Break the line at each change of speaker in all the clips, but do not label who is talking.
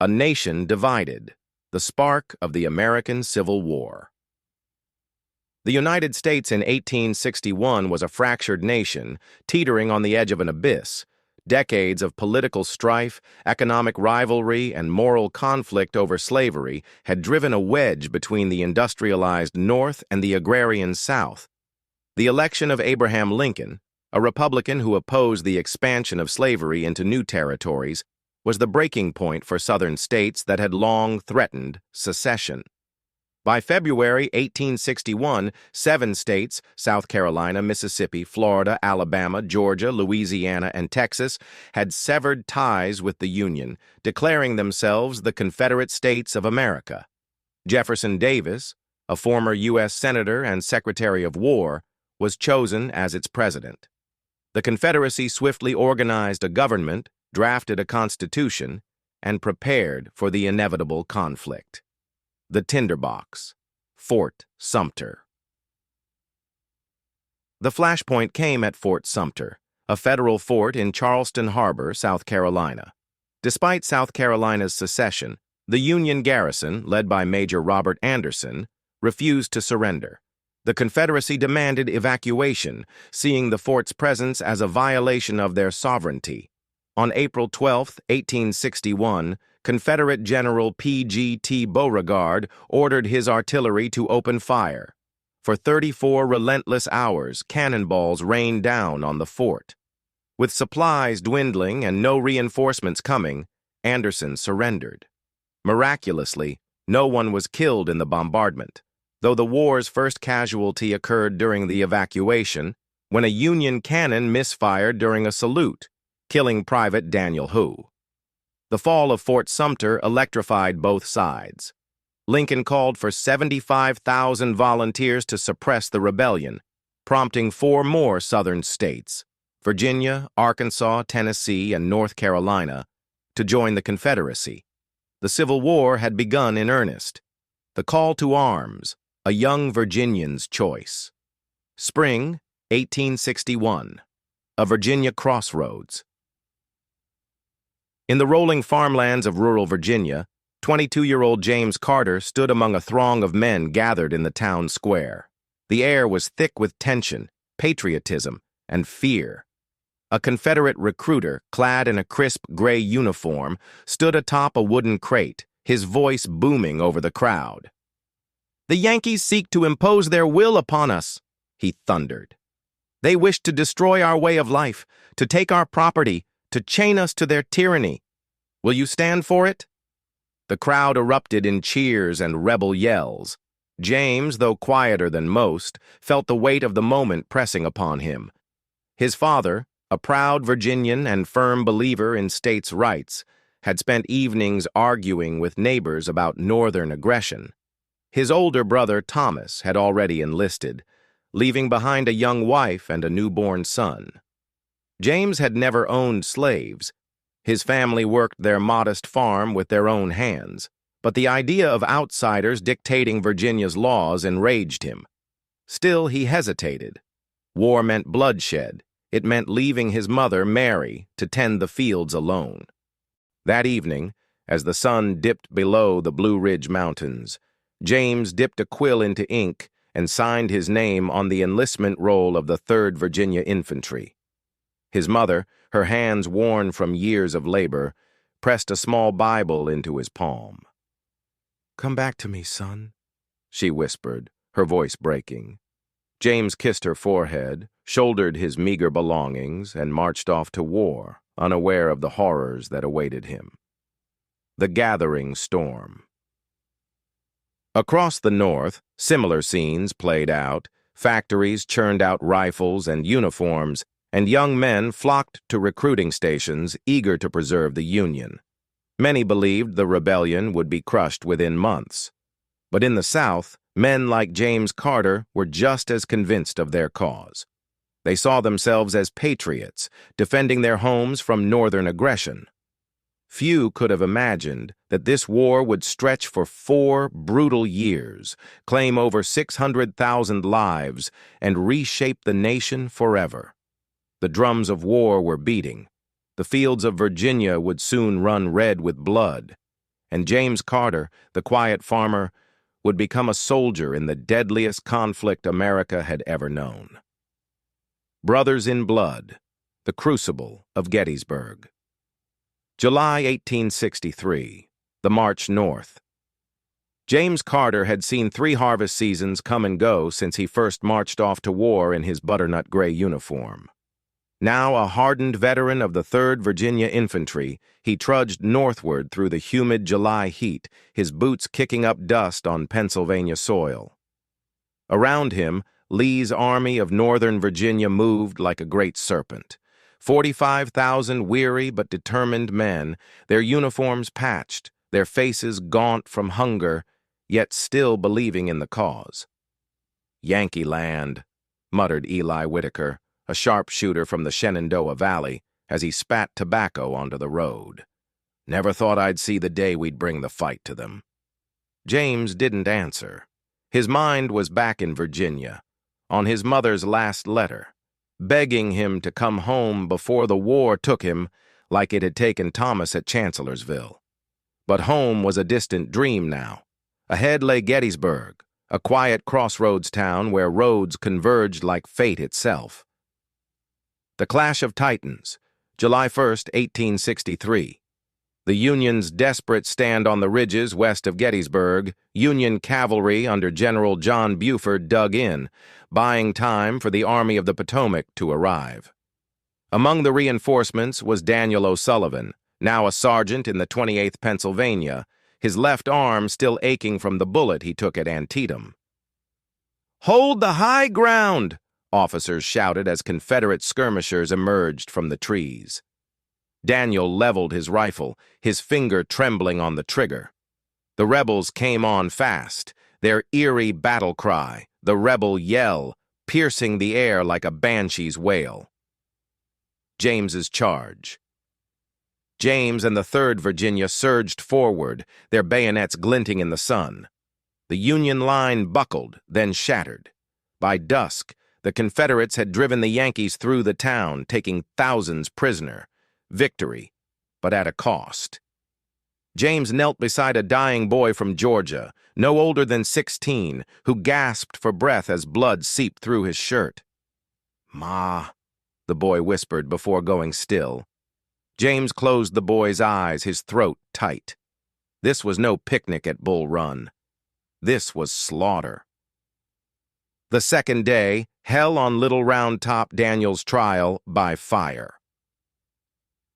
a nation divided, the spark of the American Civil War. The United States in 1861 was a fractured nation, teetering on the edge of an abyss. Decades of political strife, economic rivalry, and moral conflict over slavery had driven a wedge between the industrialized North and the agrarian South. The election of Abraham Lincoln, a Republican who opposed the expansion of slavery into new territories, was the breaking point for Southern states that had long threatened secession. By February 1861, 7 states, South Carolina, Mississippi, Florida, Alabama, Georgia, Louisiana, and Texas, had severed ties with the Union, declaring themselves the Confederate States of America. Jefferson Davis, a former U.S. Senator and Secretary of War, was chosen as its president. The Confederacy swiftly organized a government, drafted a constitution, and prepared for the inevitable conflict. The Tinderbox, Fort Sumter. The flashpoint came at Fort Sumter, a federal fort in Charleston Harbor, South Carolina. Despite South Carolina's secession, the Union garrison, led by Major Robert Anderson, refused to surrender. The Confederacy demanded evacuation, seeing the fort's presence as a violation of their sovereignty. On April 12, 1861, Confederate General P.G.T. Beauregard ordered his artillery to open fire. For 34 relentless hours, cannonballs rained down on the fort. With supplies dwindling and no reinforcements coming, Anderson surrendered. Miraculously, no one was killed in the bombardment, though the war's first casualty occurred during the evacuation, when a Union cannon misfired during a salute, killing Private Daniel Hu. The fall of Fort Sumter electrified both sides. Lincoln called for 75,000 volunteers to suppress the rebellion, prompting 4 more Southern states, Virginia, Arkansas, Tennessee, and North Carolina, to join the Confederacy. The Civil War had begun in earnest. The call to arms, a young Virginian's choice. Spring, 1861. A Virginia crossroads. In the rolling farmlands of rural Virginia, 22-year-old James Carter stood among a throng of men gathered in the town square. The air was thick with tension, patriotism, and fear. A Confederate recruiter, clad in a crisp gray uniform, stood atop a wooden crate, his voice booming over the crowd. "The Yankees seek to impose their will upon us," he thundered. "They wish to destroy our way of life, to take our property, to chain us to their tyranny. Will you stand for it?" The crowd erupted in cheers and rebel yells. James, though quieter than most, felt the weight of the moment pressing upon him. His father, a proud Virginian and firm believer in states' rights, had spent evenings arguing with neighbors about Northern aggression. His older brother, Thomas, had already enlisted, leaving behind a young wife and a newborn son. James had never owned slaves. His family worked their modest farm with their own hands, but the idea of outsiders dictating Virginia's laws enraged him. Still, he hesitated. War meant bloodshed. It meant leaving his mother, Mary, to tend the fields alone. That evening, as the sun dipped below the Blue Ridge Mountains, James dipped a quill into ink and signed his name on the enlistment roll of the 3rd Virginia Infantry. His mother, her hands worn from years of labor, pressed a small Bible into his palm. "Come back to me, son," she whispered, her voice breaking. James kissed her forehead, shouldered his meager belongings, and marched off to war, unaware of the horrors that awaited him. The gathering storm. Across the North, similar scenes played out. Factories churned out rifles and uniforms, and young men flocked to recruiting stations eager to preserve the Union. Many believed the rebellion would be crushed within months. But in the South, men like James Carter were just as convinced of their cause. They saw themselves as patriots, defending their homes from Northern aggression. Few could have imagined that this war would stretch for 4 brutal years, claim over 600,000 lives, and reshape the nation forever. The drums of war were beating. The fields of Virginia would soon run red with blood. and James Carter, the quiet farmer, would become a soldier in the deadliest conflict America had ever known. Brothers in Blood, the Crucible of Gettysburg. July 1863, the March North. James Carter had seen 3 harvest seasons come and go since he first marched off to war in his butternut gray uniform. Now a hardened veteran of the 3rd Virginia Infantry, he trudged northward through the humid July heat, his boots kicking up dust on Pennsylvania soil. Around him, Lee's Army of Northern Virginia moved like a great serpent. 45,000 weary but determined men, their uniforms patched, their faces gaunt from hunger, yet still believing in the cause. "Yankee land," muttered Eli Whitaker, a sharpshooter from the Shenandoah Valley, as he spat tobacco onto the road. "Never thought I'd see the day we'd bring the fight to them." James didn't answer. His mind was back in Virginia, on his mother's last letter, begging him to come home before the war took him like it had taken Thomas at Chancellorsville. But home was a distant dream now. Ahead lay Gettysburg, a quiet crossroads town where roads converged like fate itself. The Clash of Titans, July 1st, 1863. The Union's desperate stand on the ridges west of Gettysburg, Union cavalry under General John Buford dug in, buying time for the Army of the Potomac to arrive. Among the reinforcements was Daniel O'Sullivan, now a sergeant in the 28th Pennsylvania, his left arm still aching from the bullet he took at Antietam. "Hold the high ground!" officers shouted as Confederate skirmishers emerged from the trees. Daniel leveled his rifle, his finger trembling on the trigger. The rebels came on fast, their eerie battle cry, the rebel yell, piercing the air like a banshee's wail. James's charge. James and the 3rd Virginia surged forward, their bayonets glinting in the sun. The Union line buckled, then shattered. By dusk, the Confederates had driven the Yankees through the town, taking thousands prisoner. Victory, but at a cost. James knelt beside a dying boy from Georgia, no older than 16, who gasped for breath as blood seeped through his shirt. "Ma," the boy whispered before going still. James closed the boy's eyes, his throat tight. This was no picnic at Bull Run. This was slaughter. The second day, hell on Little Round Top Daniel's trial by fire.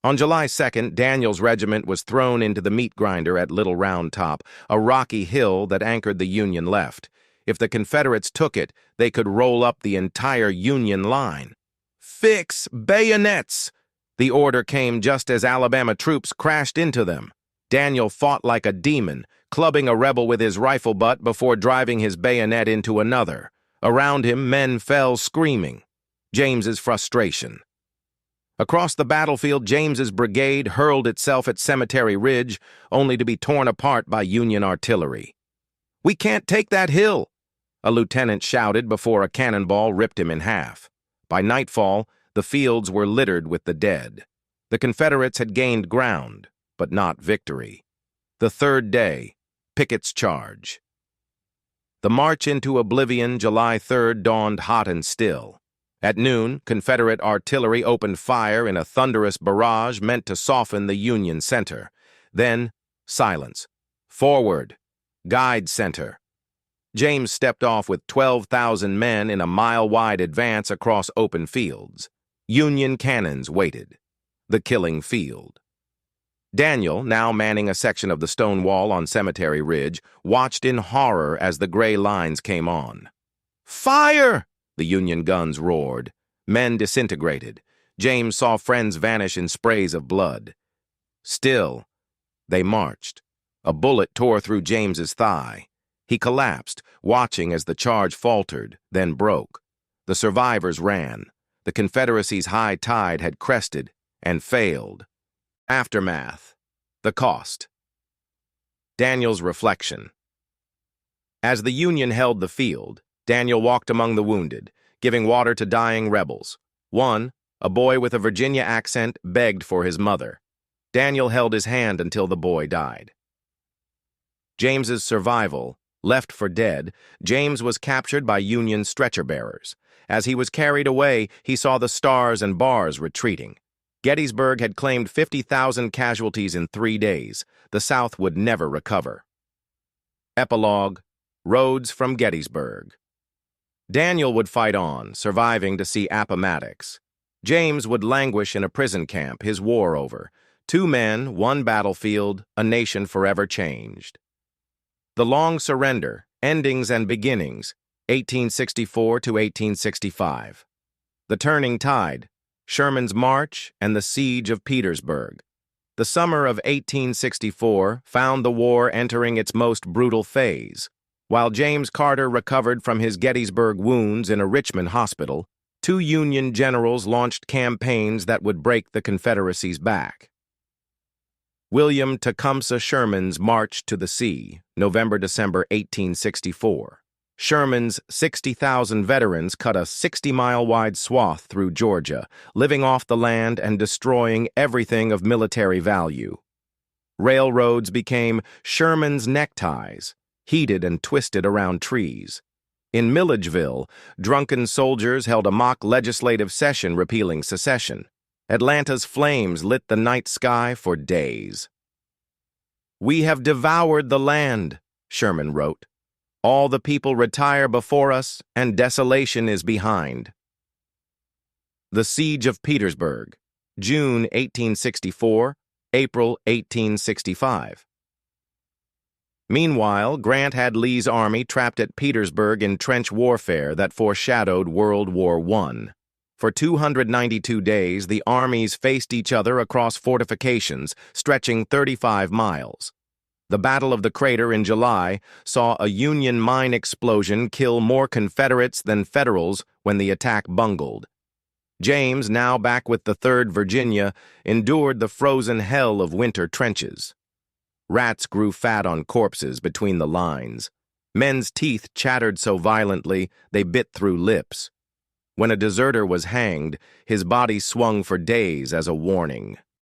On July 2nd, Daniel's regiment was thrown into the meat grinder at Little Round Top, a rocky hill that anchored the Union left. If the Confederates took it, they could roll up the entire Union line. "Fix bayonets!" The order came just as Alabama troops crashed into them. Daniel fought like a demon, clubbing a rebel with his rifle butt before driving his bayonet into another. Around him, men fell screaming. James's frustration. Across the battlefield, James's brigade hurled itself at Cemetery Ridge, only to be torn apart by Union artillery. "We can't take that hill!" a lieutenant shouted before a cannonball ripped him in half. By nightfall, the fields were littered with the dead. The Confederates had gained ground, but not victory. The third day, Pickett's charge. The march into oblivion, July 3rd, dawned hot and still. At noon, Confederate artillery opened fire in a thunderous barrage meant to soften the Union center. Then, silence. "Forward! Guide center!" James stepped off with 12,000 men in a mile-wide advance across open fields. Union cannons waited. The killing field. Daniel, now manning a section of the stone wall on Cemetery Ridge, watched in horror as the gray lines came on. "Fire!" the Union guns roared. Men disintegrated. James saw friends vanish in sprays of blood. Still, they marched. A bullet tore through James's thigh. He collapsed, watching as the charge faltered, then broke. The survivors ran. The Confederacy's high tide had crested and failed. Aftermath. The cost. Daniel's reflection. As the Union held the field, Daniel walked among the wounded, giving water to dying rebels. One, a boy with a Virginia accent, begged for his mother. Daniel held his hand until the boy died. James's survival. Left for dead, James was captured by Union stretcher-bearers. As he was carried away, he saw the stars and bars retreating. Gettysburg had claimed 50,000 casualties in 3 days. The South would never recover. Epilogue: Roads from Gettysburg. Daniel would fight on, surviving to see Appomattox. James would languish in a prison camp, his war over. 2 men, 1 battlefield, a nation forever changed. The Long Surrender, Endings and Beginnings, 1864 to 1865. The Turning Tide, Sherman's March and the Siege of Petersburg. The summer of 1864 found the war entering its most brutal phase. While James Carter recovered from his Gettysburg wounds in a Richmond hospital, 2 Union generals launched campaigns that would break the Confederacy's back. William Tecumseh Sherman's March to the Sea, November-December 1864. Sherman's 60,000 veterans cut a 60-mile-wide swath through Georgia, living off the land and destroying everything of military value. Railroads became Sherman's neckties, heated and twisted around trees. In Milledgeville, drunken soldiers held a mock legislative session repealing secession. Atlanta's flames lit the night sky for days. "We have devoured the land," Sherman wrote. "All the people retire before us, and desolation is behind." The Siege of Petersburg, June 1864, April 1865. Meanwhile, Grant had Lee's army trapped at Petersburg in trench warfare that foreshadowed World War I. For 292 days, the armies faced each other across fortifications stretching 35 miles. The Battle of the Crater in July saw a Union mine explosion kill more Confederates than Federals when the attack bungled. James, now back with the 3rd Virginia, endured the frozen hell of winter trenches. Rats grew fat on corpses between the lines. Men's teeth chattered so violently they bit through lips. When a deserter was hanged, his body swung for days as a warning.